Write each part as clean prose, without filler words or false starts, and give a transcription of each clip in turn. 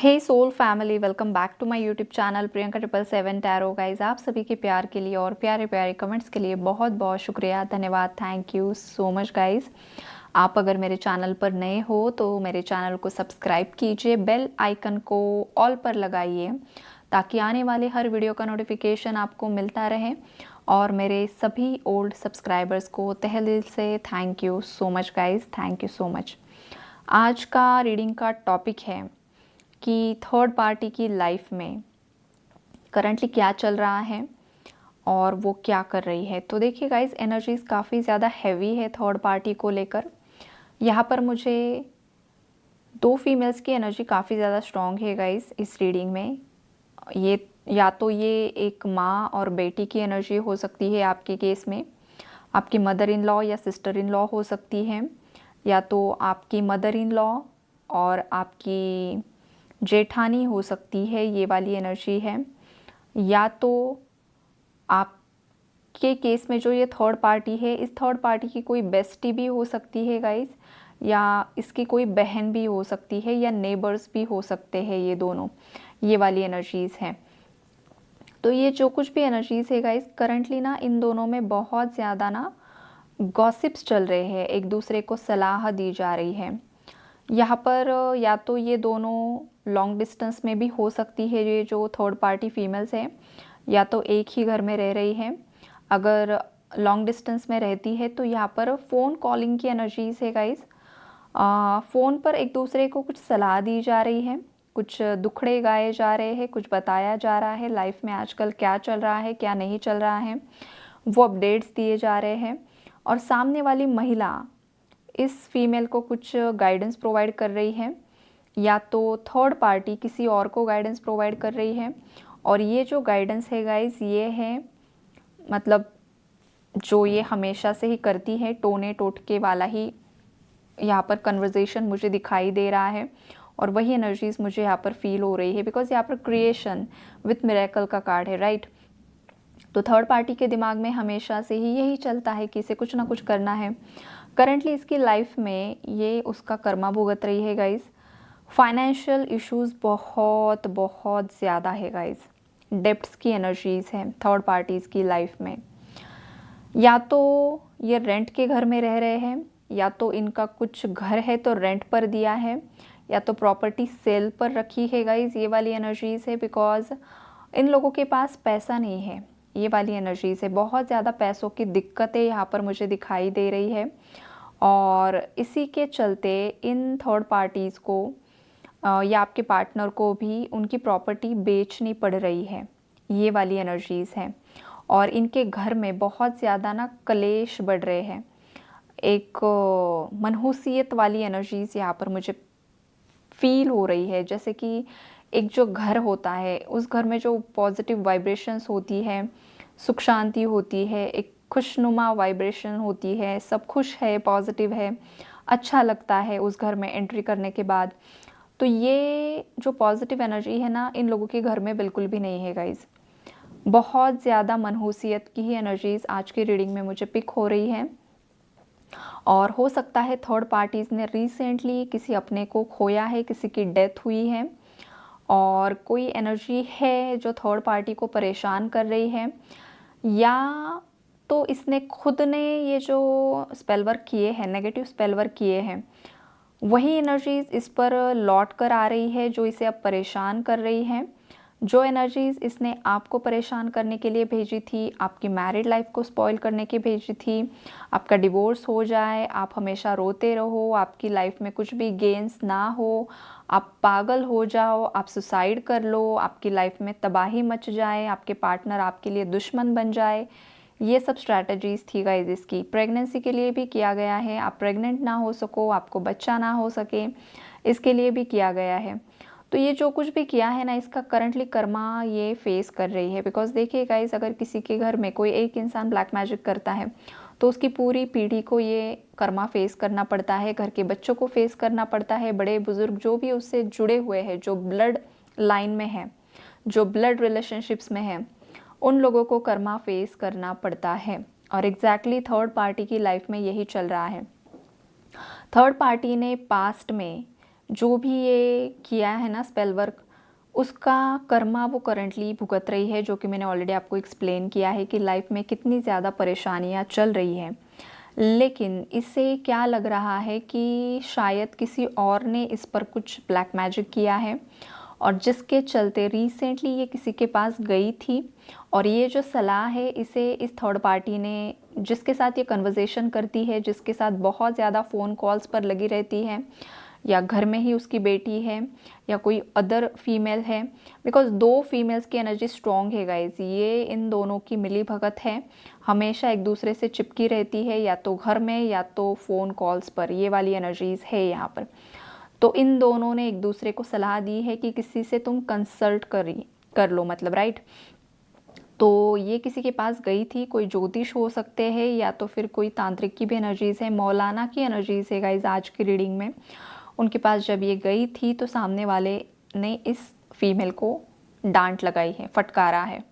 Hey soul family, welcome back to my YouTube channel Priyanka 777 tarot. Guys, आप सभी के प्यार के लिए और प्यारे प्यारे कमेंट्स के लिए बहुत बहुत शुक्रिया, धन्यवाद, thank you so much guys. आप अगर मेरे चैनल पर नए हो तो मेरे चैनल को सब्सक्राइब कीजिए, बेल आइकन को ऑल पर लगाइए ताकि आने वाले हर वीडियो का नोटिफिकेशन आपको मिलता रहे। और मेरे सभी ओल्ड सब्सक्राइबर्स को तहे दिल से thank you so much guys, thank you so much. आज का रीडिंग का टॉपिक है कि थर्ड पार्टी की लाइफ में करंटली क्या चल रहा है और वो क्या कर रही है। तो देखिए गाइस, एनर्जीज काफ़ी ज़्यादा हैवी है थर्ड पार्टी को लेकर। यहाँ पर मुझे दो फीमेल्स की एनर्जी काफ़ी ज़्यादा स्ट्रॉन्ग है गाइस इस रीडिंग में। ये या तो ये एक माँ और बेटी की एनर्जी हो सकती है आपके केस में, आपकी मदर इन लॉ या सिस्टर इन लॉ हो सकती है, या तो आपकी मदर इन लॉ और आपकी जेठानी हो सकती है, ये वाली एनर्जी है। या तो आपके केस में जो ये थर्ड पार्टी है, इस थर्ड पार्टी की कोई बेस्टी भी हो सकती है गाइस, या इसकी कोई बहन भी हो सकती है, या नेबर्स भी हो सकते हैं। ये दोनों ये वाली एनर्जीज़ हैं। तो ये जो कुछ भी एनर्जीज़ है गाइस, करंटली ना इन दोनों में बहुत ज़्यादा ना गॉसिप्स चल रहे हैं, एक दूसरे को सलाह दी जा रही है। यहाँ पर या तो ये दोनों लॉन्ग डिस्टेंस में भी हो सकती है, ये जो थर्ड पार्टी फीमेल्स हैं, या तो एक ही घर में रह रही है। अगर लॉन्ग डिस्टेंस में रहती है तो यहाँ पर फ़ोन कॉलिंग की एनर्जीज है गाइस। फ़ोन पर एक दूसरे को कुछ सलाह दी जा रही है, कुछ दुखड़े गाए जा रहे हैं, कुछ बताया जा रहा है लाइफ में आजकल क्या चल रहा है क्या नहीं चल रहा है, वो अपडेट्स दिए जा रहे हैं। और सामने वाली महिला इस फीमेल को कुछ गाइडेंस प्रोवाइड कर रही है, या तो थर्ड पार्टी किसी और को गाइडेंस प्रोवाइड कर रही है। और ये जो गाइडेंस है गाइस, ये है मतलब जो ये हमेशा से ही करती है, टोने टोटके वाला ही यहाँ पर कन्वर्जेशन मुझे दिखाई दे रहा है। और वही एनर्जीज मुझे यहाँ पर फील हो रही है, बिकॉज यहाँ पर क्रिएशन विथ मिरेकल का कार्ड है, राइट। तो थर्ड पार्टी के दिमाग में हमेशा से ही यही चलता है कि इसे कुछ ना कुछ करना है। करंटली इसकी लाइफ में ये उसका कर्मा भुगत रही है गाइस। फाइनेंशियल इश्यूज बहुत बहुत ज़्यादा है गाइस। डेब्ट्स की एनर्जीज हैं थर्ड पार्टीज़ की लाइफ में। या तो ये रेंट के घर में रह रहे हैं, या तो इनका कुछ घर है तो रेंट पर दिया है, या तो प्रॉपर्टी सेल पर रखी है गाइस, ये वाली एनर्जीज है। बिकॉज इन लोगों के पास पैसा नहीं है, ये वाली एनर्जीज है। बहुत ज़्यादा पैसों की दिक्कतें यहाँ पर मुझे दिखाई दे रही है, और इसी के चलते इन थर्ड पार्टीज़ को या आपके पार्टनर को भी उनकी प्रॉपर्टी बेचनी पड़ रही है, ये वाली एनर्जीज़ हैं। और इनके घर में बहुत ज़्यादा ना कलेश बढ़ रहे हैं, एक मनहूसियत वाली एनर्जीज़ यहाँ पर मुझे फील हो रही है। जैसे कि एक जो घर होता है, उस घर में जो पॉजिटिव वाइब्रेशंस होती है, सुख शांति होती है, एक खुशनुमा वाइब्रेशन होती है, सब खुश है, पॉजिटिव है, अच्छा लगता है उस घर में एंट्री करने के बाद। तो ये जो पॉजिटिव एनर्जी है ना, इन लोगों के घर में बिल्कुल भी नहीं है गाइज। बहुत ज़्यादा मनहूसियत की ही एनर्जीज़ आज की रीडिंग में मुझे पिक हो रही है। और हो सकता है थर्ड पार्टीज़ ने रिसेंटली किसी अपने को खोया है, किसी की डेथ हुई है, और कोई एनर्जी है जो थर्ड पार्टी को परेशान कर रही है। या तो इसने खुद ने ये जो स्पेल वर्क किए हैं, नेगेटिव स्पेल वर्क किए हैं, वही एनर्जीज़ इस पर लौट कर आ रही है जो इसे अब परेशान कर रही है। जो एनर्जीज़ इसने आपको परेशान करने के लिए भेजी थी, आपकी मैरिड लाइफ को स्पॉइल करने की भेजी थी, आपका डिवोर्स हो जाए, आप हमेशा रोते रहो, आपकी लाइफ में कुछ भी गेन्स ना हो, आप पागल हो जाओ, आप सुसाइड कर लो, आपकी लाइफ में तबाही मच जाए, आपके पार्टनर आपके लिए दुश्मन बन जाए, ये सब स्ट्रैटेजीज़ थी गाइज इसकी। प्रेगनेंसी के लिए भी किया गया है, आप प्रेग्नेंट ना हो सको, आपको बच्चा ना हो सके, इसके लिए भी किया गया है। तो ये जो कुछ भी किया है ना, इसका करंटली कर्मा ये फेस कर रही है। बिकॉज देखिए गाइज, अगर किसी के घर में कोई एक इंसान ब्लैक मैजिक करता है तो उसकी पूरी पीढ़ी को ये कर्मा फेस करना पड़ता है, घर के बच्चों को फेस करना पड़ता है, बड़े बुजुर्ग जो भी उससे जुड़े हुए हैं, जो ब्लड लाइन में है, जो ब्लड रिलेशनशिप्स में है, उन लोगों को कर्मा फेस करना पड़ता है। और एग्जैक्टली थर्ड पार्टी की लाइफ में यही चल रहा है। थर्ड पार्टी ने पास्ट में जो भी ये किया है ना स्पेल वर्क, उसका कर्मा वो करंटली भुगत रही है, जो कि मैंने ऑलरेडी आपको एक्सप्लेन किया है कि लाइफ में कितनी ज़्यादा परेशानियाँ चल रही हैं। लेकिन इससे क्या लग रहा है कि शायद किसी और ने इस पर कुछ ब्लैक मैजिक किया है, और जिसके चलते रिसेंटली ये किसी के पास गई थी, और ये जो सलाह है इसे इस थर्ड पार्टी ने, जिसके साथ ये कन्वर्सेशन करती है, जिसके साथ बहुत ज़्यादा फ़ोन कॉल्स पर लगी रहती है, या घर में ही उसकी बेटी है, या कोई अदर फीमेल है, बिकॉज दो फीमेल्स की एनर्जी स्ट्रॉन्ग है गाइज। ये इन दोनों की मिली भगत है, हमेशा एक दूसरे से चिपकी रहती है, या तो घर में या तो फ़ोन कॉल्स पर, ये वाली एनर्जीज़ है यहाँ पर। तो इन दोनों ने एक दूसरे को सलाह दी है कि किसी से तुम कंसल्ट कर लो, मतलब राइट। तो ये किसी के पास गई थी, कोई ज्योतिष हो सकते हैं, या तो फिर कोई तांत्रिक की भी एनर्जीज़ है, मौलाना की एनर्जीज़ है गाइज आज की रीडिंग में। उनके पास जब ये गई थी तो सामने वाले ने इस फीमेल को डांट लगाई है, फटकारा है,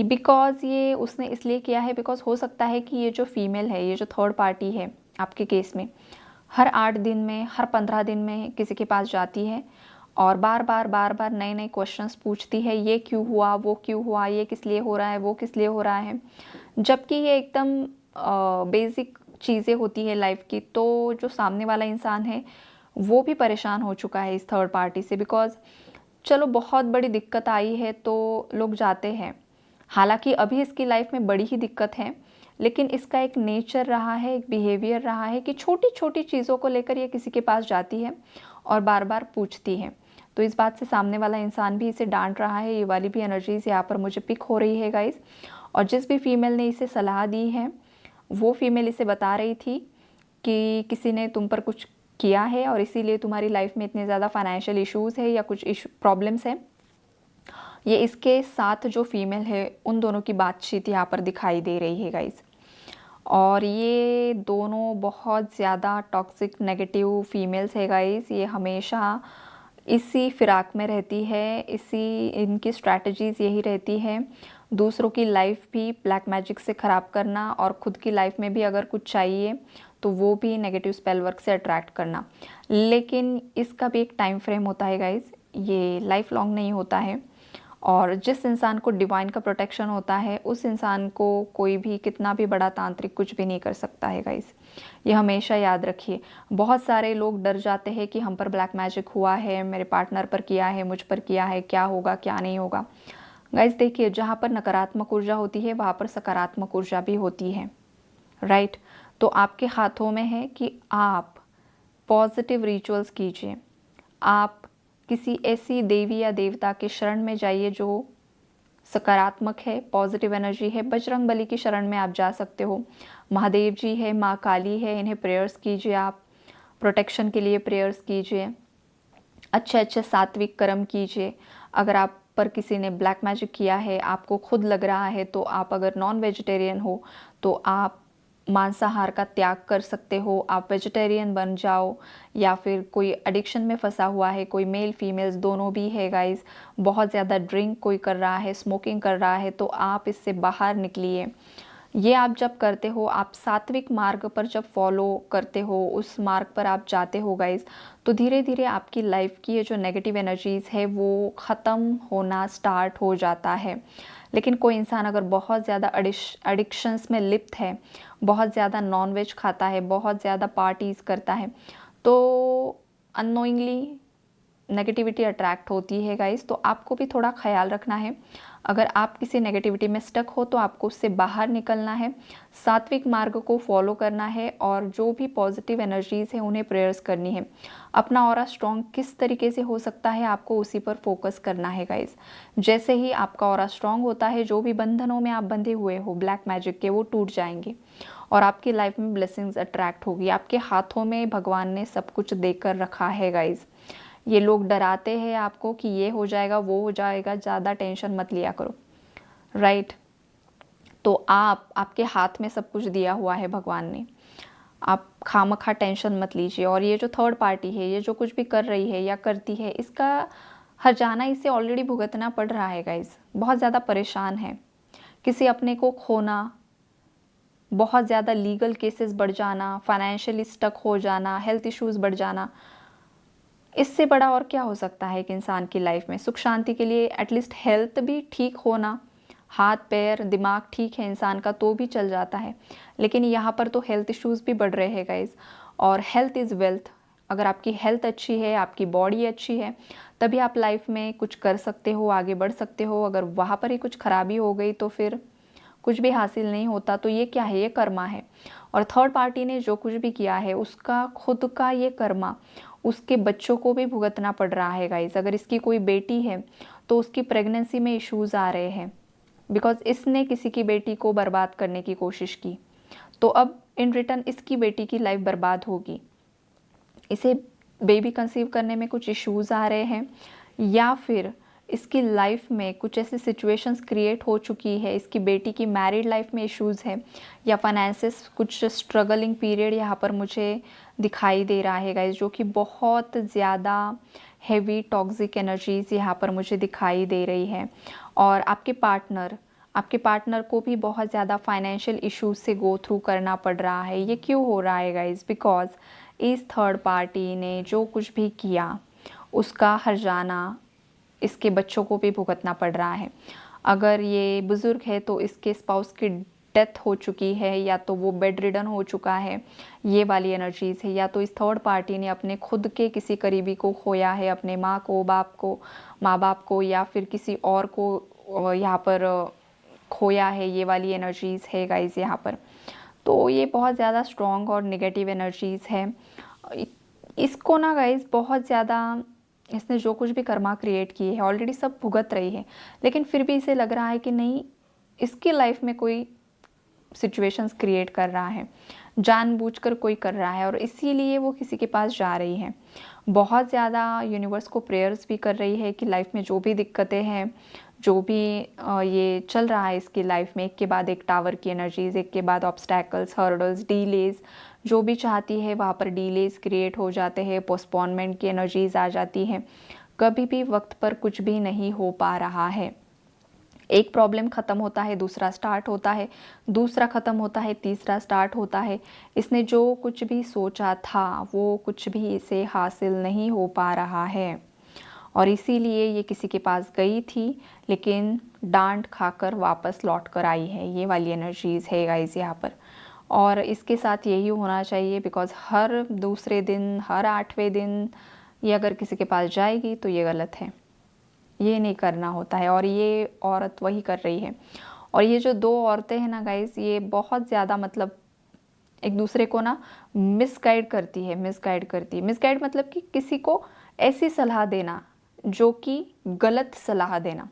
बिकॉज़ ये उसने इसलिए किया है बिकॉज़ हो सकता है कि ये जो फीमेल है, ये जो थर्ड पार्टी है आपके केस में, हर 8 दिन में, हर 15 दिन में किसी के पास जाती है और बार बार नए नए क्वेश्चंस पूछती है, ये क्यों हुआ, वो क्यों हुआ, ये किस लिए हो रहा है, वो किस लिए हो रहा है, जबकि ये एकदम बेसिक चीज़ें होती है लाइफ की। तो जो सामने वाला इंसान है वो भी परेशान हो चुका है इस थर्ड पार्टी से, बिकॉज़ चलो बहुत बड़ी दिक्कत आई है तो लोग जाते हैं। हालांकि अभी इसकी लाइफ में बड़ी ही दिक्कत है, लेकिन इसका एक नेचर रहा है, एक बिहेवियर रहा है कि छोटी छोटी चीज़ों को लेकर ये किसी के पास जाती है और बार बार पूछती है। तो इस बात से सामने वाला इंसान भी इसे डांट रहा है। ये वाली भी एनर्जीज यहाँ पर मुझे पिक हो रही है गाइस। और जिस भी फीमेल ने इसे सलाह दी है, वो फीमेल इसे बता रही थी कि किसी ने तुम पर कुछ किया है और इसीलिए तुम्हारी लाइफ में इतने ज़्यादा फाइनेंशियल इश्यूज़ है या कुछ प्रॉब्लम्स है। ये इसके साथ जो फीमेल है उन दोनों की बातचीत यहाँ पर दिखाई दे रही है गाइस। और ये दोनों बहुत ज़्यादा टॉक्सिक नेगेटिव फीमेल्स है गाइस। ये हमेशा इसी फिराक में रहती है, इसी इनकी स्ट्रैटेजीज़ यही रहती है, दूसरों की लाइफ भी ब्लैक मैजिक से ख़राब करना और ख़ुद की लाइफ में भी अगर कुछ चाहिए तो वो भी नेगेटिव स्पेल वर्क से अट्रैक्ट करना। लेकिन इसका भी एक टाइम फ्रेम होता है गाइस, ये लाइफ लॉन्ग नहीं होता है। और जिस इंसान को डिवाइन का प्रोटेक्शन होता है उस इंसान को कोई भी कितना भी बड़ा तांत्रिक कुछ भी नहीं कर सकता है गाइस, ये हमेशा याद रखिए। बहुत सारे लोग डर जाते हैं कि हम पर ब्लैक मैजिक हुआ है, मेरे पार्टनर पर किया है, मुझ पर किया है, क्या होगा क्या नहीं होगा। गाइस देखिए, जहाँ पर नकारात्मक ऊर्जा होती है वहाँ पर सकारात्मक ऊर्जा भी होती है, राइट। तो आपके हाथों में है कि आप पॉजिटिव रिचुअल्स कीजिए, आप किसी ऐसी देवी या देवता के शरण में जाइए जो सकारात्मक है, पॉजिटिव एनर्जी है। बजरंग बली की शरण में आप जा सकते हो, महादेव जी है, माँ काली है, इन्हें प्रेयर्स कीजिए, आप प्रोटेक्शन के लिए प्रेयर्स कीजिए, अच्छे अच्छे सात्विक कर्म कीजिए। अगर आप पर किसी ने ब्लैक मैजिक किया है, आपको खुद लग रहा है, तो आप अगर नॉन वेजिटेरियन हो तो आप मांसाहार का त्याग कर सकते हो, आप वेजिटेरियन बन जाओ। या फिर कोई एडिक्शन में फंसा हुआ है, कोई मेल फीमेल्स दोनों भी है गाइस, बहुत ज़्यादा ड्रिंक कोई कर रहा है, स्मोकिंग कर रहा है, तो आप इससे बाहर निकलिए। ये आप जब करते हो, आप सात्विक मार्ग पर जब फॉलो करते हो, उस मार्ग पर आप जाते हो गाइस, तो धीरे धीरे आपकी लाइफ की ये जो नेगेटिव एनर्जीज़ है वो ख़त्म होना स्टार्ट हो जाता है। लेकिन कोई इंसान अगर बहुत ज़्यादा एडिक्शंस में लिप्त है, बहुत ज़्यादा नॉनवेज खाता है, बहुत ज़्यादा पार्टीज़ करता है, तो अननोइंगली नेगेटिविटी अट्रैक्ट होती है गाइस। तो आपको भी थोड़ा ख्याल रखना है। अगर आप किसी नेगेटिविटी में स्टक हो तो आपको उससे बाहर निकलना है, सात्विक मार्ग को फॉलो करना है, और जो भी पॉजिटिव एनर्जीज़ हैं उन्हें प्रेयर्स करनी है। अपना ऑरा स्ट्रॉन्ग किस तरीके से हो सकता है आपको उसी पर फोकस करना है गाइस। जैसे ही आपका ऑरा स्ट्रॉन्ग होता है, जो भी बंधनों में आप बंधे हुए हो ब्लैक मैजिक के, वो टूट जाएंगे और आपकी लाइफ में ब्लेसिंग्स अट्रैक्ट होगी। आपके हाथों में भगवान ने सब कुछ देकर रखा है गाइस। ये लोग डराते हैं आपको कि ये हो जाएगा, वो हो जाएगा, ज़्यादा टेंशन मत लिया करो, राइट। तो आपके हाथ में सब कुछ दिया हुआ है भगवान ने, आप खामखा टेंशन मत लीजिए। और ये जो थर्ड पार्टी है, ये जो कुछ भी कर रही है या करती है, इसका हर्जाना इसे ऑलरेडी भुगतना पड़ रहा है गाइस। बहुत ज़्यादा परेशान है, किसी अपने को खोना, बहुत ज़्यादा लीगल केसेस बढ़ जाना, फाइनेंशियली स्टक हो जाना, हेल्थ इश्यूज़ बढ़ जाना, इससे बड़ा और क्या हो सकता है एक इंसान की लाइफ में? सुख शांति के लिए एटलीस्ट हेल्थ भी ठीक होना, हाथ पैर दिमाग ठीक है इंसान का तो भी चल जाता है, लेकिन यहाँ पर तो हेल्थ इश्यूज़ भी बढ़ रहे हैं गाइज। और हेल्थ इज़ वेल्थ। अगर आपकी हेल्थ अच्छी है, आपकी बॉडी अच्छी है, तभी आप लाइफ में कुछ कर सकते हो, आगे बढ़ सकते हो। अगर वहाँ पर ही कुछ खराबी हो गई तो फिर कुछ भी हासिल नहीं होता। तो ये क्या है? ये कर्मा है। और थर्ड पार्टी ने जो कुछ भी किया है उसका खुद का ये कर्मा उसके बच्चों को भी भुगतना पड़ रहा है गाइज। अगर इसकी कोई बेटी है तो उसकी प्रेगनेंसी में इश्यूज़ आ रहे हैं, बिकॉज इसने किसी की बेटी को बर्बाद करने की कोशिश की, तो अब इन रिटर्न इसकी बेटी की लाइफ बर्बाद होगी। इसे बेबी कंसीव करने में कुछ इश्यूज़ आ रहे हैं, या फिर इसकी लाइफ में कुछ ऐसी सिचुएशंस क्रिएट हो चुकी है, इसकी बेटी की मैरिड लाइफ में इश्यूज़ है, या फाइनेंसेस कुछ स्ट्रगलिंग पीरियड यहाँ पर मुझे दिखाई दे रहा है गाइज, जो कि बहुत ज़्यादा हैवी टॉक्सिक एनर्जीज़ यहाँ पर मुझे दिखाई दे रही है। और आपके पार्टनर को भी बहुत ज़्यादा फाइनेंशियल इश्यूज से गो थ्रू करना पड़ रहा है। ये क्यों हो रहा है गाइज? बिकॉज इस थर्ड पार्टी ने जो कुछ भी किया उसका हर्जाना इसके बच्चों को भी भुगतना पड़ रहा है। अगर ये बुज़ुर्ग है तो इसके स्पाउस की डेथ हो चुकी है, या तो वो बेड रिडन हो चुका है, ये वाली एनर्जीज़ है। या तो इस थर्ड पार्टी ने अपने खुद के किसी करीबी को खोया है, अपने माँ बाप को, या फिर किसी और को यहाँ पर खोया है। ये वाली एनर्जीज़ है गाइज यहाँ पर। तो ये बहुत ज़्यादा स्ट्रॉन्ग और नेगेटिव एनर्जीज़ है। इसको ना गाइज बहुत ज़्यादा, इसने जो कुछ भी कर्मा क्रिएट किए है ऑलरेडी सब भुगत रही है, लेकिन फिर भी इसे लग रहा है कि नहीं, इसकी लाइफ में कोई सिचुएशंस क्रिएट कर रहा है, जानबूझकर कोई कर रहा है, और इसीलिए वो किसी के पास जा रही है। बहुत ज़्यादा यूनिवर्स को प्रेयर्स भी कर रही है कि लाइफ में जो भी दिक्कतें हैं, जो भी ये चल रहा है इसकी लाइफ में, एक के बाद एक टावर की एनर्जीज, एक के बाद ऑब्स्टैकल्स, हर्डल्स, डीलेज, जो भी चाहती है वहाँ पर डीलेज क्रिएट हो जाते हैं, पोस्टपोनमेंट की एनर्जीज आ जाती हैं। कभी भी वक्त पर कुछ भी नहीं हो पा रहा है। एक प्रॉब्लम ख़त्म होता है, दूसरा स्टार्ट होता है, दूसरा ख़त्म होता है, तीसरा स्टार्ट होता है। इसने जो कुछ भी सोचा था वो कुछ भी इसे हासिल नहीं हो पा रहा है, और इसीलिए ये किसी के पास गई थी, लेकिन डांट खाकर वापस लौट कर आई है। ये वाली एनर्जीज़ है गाइस यहाँ पर। और इसके साथ यही होना चाहिए, बिकॉज़ हर दूसरे दिन, हर 8वें दिन ये अगर किसी के पास जाएगी तो ये गलत है, ये नहीं करना होता है। और ये औरत वही कर रही है। और ये जो दो औरतें हैं ना गाइस, ये बहुत ज़्यादा मतलब एक दूसरे को ना मिसगाइड करती है। मिसगाइड मतलब कि किसी को ऐसी सलाह देना जो कि गलत सलाह देना।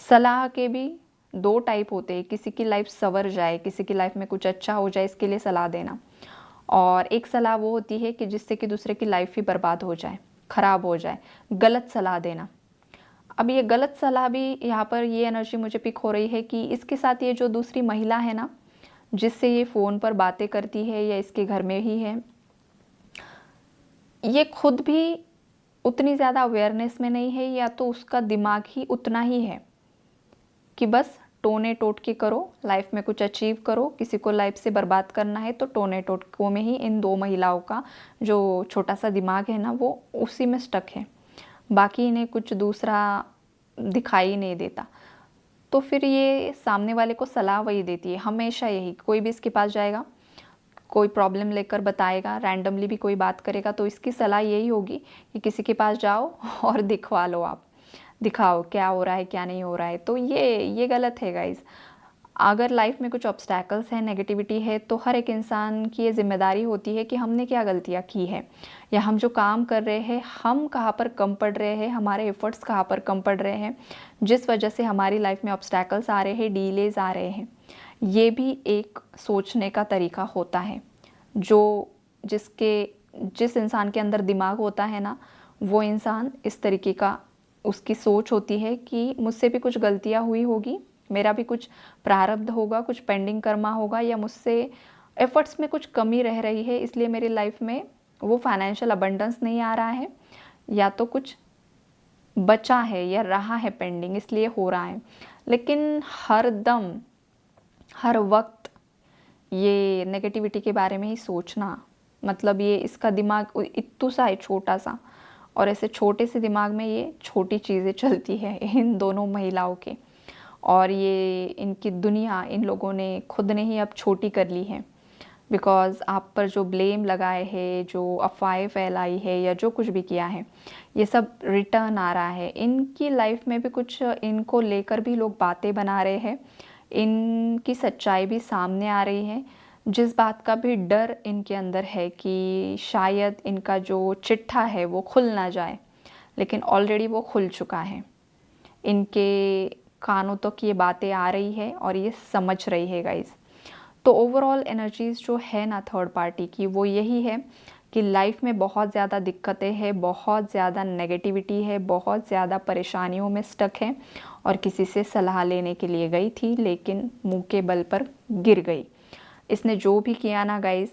सलाह के भी दो टाइप होते हैं, किसी की लाइफ संवर जाए, किसी की लाइफ में कुछ अच्छा हो जाए, इसके लिए सलाह देना। और एक सलाह वो होती है कि जिससे कि दूसरे की लाइफ ही बर्बाद हो जाए, ख़राब हो जाए, गलत सलाह देना। अब ये गलत सलाह भी यहाँ पर ये एनर्जी मुझे पिक हो रही है कि इसके साथ ये जो दूसरी महिला है ना, जिससे ये फ़ोन पर बातें करती है या इसके घर में ही है, ये खुद भी उतनी ज़्यादा अवेयरनेस में नहीं है, या तो उसका दिमाग ही उतना ही है कि बस टोने टोटके करो, लाइफ में कुछ अचीव करो। किसी को लाइफ से बर्बाद करना है तो टोने टोटकों में ही इन दो महिलाओं का जो छोटा सा दिमाग है ना, वो उसी में स्टक है, बाकी इन्हें कुछ दूसरा दिखाई नहीं देता। तो फिर ये सामने वाले को सलाह वही देती है हमेशा, यही। कोई भी इसके पास जाएगा, कोई प्रॉब्लम लेकर बताएगा, रैंडमली भी कोई बात करेगा, तो इसकी सलाह यही होगी कि किसी के पास जाओ और दिखवा लो, आप दिखाओ क्या हो रहा है क्या नहीं हो रहा है। तो ये गलत है गाइज़। अगर लाइफ में कुछ ऑब्स्टैकल्स हैं, नेगेटिविटी है, तो हर एक इंसान की ये जिम्मेदारी होती है कि हमने क्या गलतियाँ की है, या हम जो काम कर रहे हैं हम कहाँ पर कम पड़ रहे हैं, हमारे एफर्ट्स कहाँ पर कम पड़ रहे हैं, जिस वजह से हमारी लाइफ में ऑब्स्टैकल्स आ रहे हैं, डीलेज आ रहे हैं। ये भी एक सोचने का तरीका होता है। जिस इंसान के अंदर दिमाग होता है ना, वो इंसान इस तरीके का उसकी सोच होती है कि मुझसे भी कुछ गलतियाँ हुई होगी, मेरा भी कुछ प्रारब्ध होगा, कुछ पेंडिंग कर्मा होगा, या मुझसे एफर्ट्स में कुछ कमी रह रही है, इसलिए मेरी लाइफ में वो फाइनेंशियल अबंडेंस नहीं आ रहा है, या तो कुछ बचा है या रहा है पेंडिंग, इसलिए हो रहा है। लेकिन हर दम, हर वक्त ये नेगेटिविटी के बारे में ही सोचना, मतलब ये इसका दिमाग इत्तू सा है, छोटा सा, और ऐसे छोटे से दिमाग में ये छोटी चीज़ें चलती है इन दोनों महिलाओं के। और ये इनकी दुनिया इन लोगों ने खुद ने ही अब छोटी कर ली है, बिकॉज़ आप पर जो ब्लेम लगाए है, जो अफ़वाहें फैलाई है या जो कुछ भी किया है, ये सब रिटर्न आ रहा है। इनकी लाइफ में भी कुछ इनको लेकर भी लोग बातें बना रहे हैं, इनकी सच्चाई भी सामने आ रही है। जिस बात का भी डर इनके अंदर है कि शायद इनका जो चिट्ठा है वो खुल ना जाए, लेकिन ऑलरेडी वो खुल चुका है। इनके कानों तक ये बातें आ रही है और ये समझ रही है गाइज़। तो ओवरऑल एनर्जीज़ जो है ना थर्ड पार्टी की, वो यही है कि लाइफ में बहुत ज़्यादा दिक्कतें हैं, बहुत ज़्यादा नेगेटिविटी है, बहुत ज़्यादा परेशानियों में स्टक है, और किसी से सलाह लेने के लिए गई थी लेकिन मुंह के बल पर गिर गई। इसने जो भी किया ना गाइज़,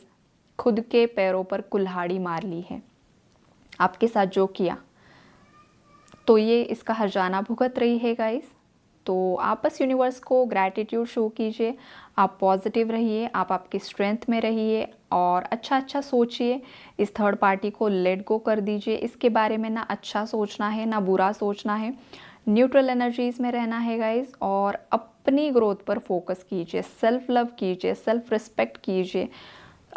खुद के पैरों पर कुल्हाड़ी मार ली है। आपके साथ जो किया, तो ये इसका हर्जाना भुगत रही है गाइज़। तो आप बस यूनिवर्स को ग्रैटिट्यूड शो कीजिए, आप पॉजिटिव रहिए, आप आपकी स्ट्रेंथ में रहिए और अच्छा अच्छा सोचिए। इस थर्ड पार्टी को लेट गो कर दीजिए। इसके बारे में ना अच्छा सोचना है ना बुरा सोचना है, न्यूट्रल एनर्जीज़ में रहना है गाइज़, और अपनी ग्रोथ पर फोकस कीजिए, सेल्फ लव कीजिए, सेल्फ रिस्पेक्ट कीजिए।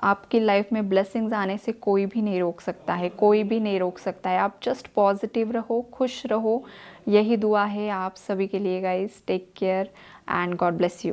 आपकी लाइफ में ब्लेसिंग्स आने से कोई भी नहीं रोक सकता है, कोई भी नहीं रोक सकता है। आप जस्ट पॉजिटिव रहो, खुश रहो, यही दुआ है आप सभी के लिए guys. Take care and God bless you.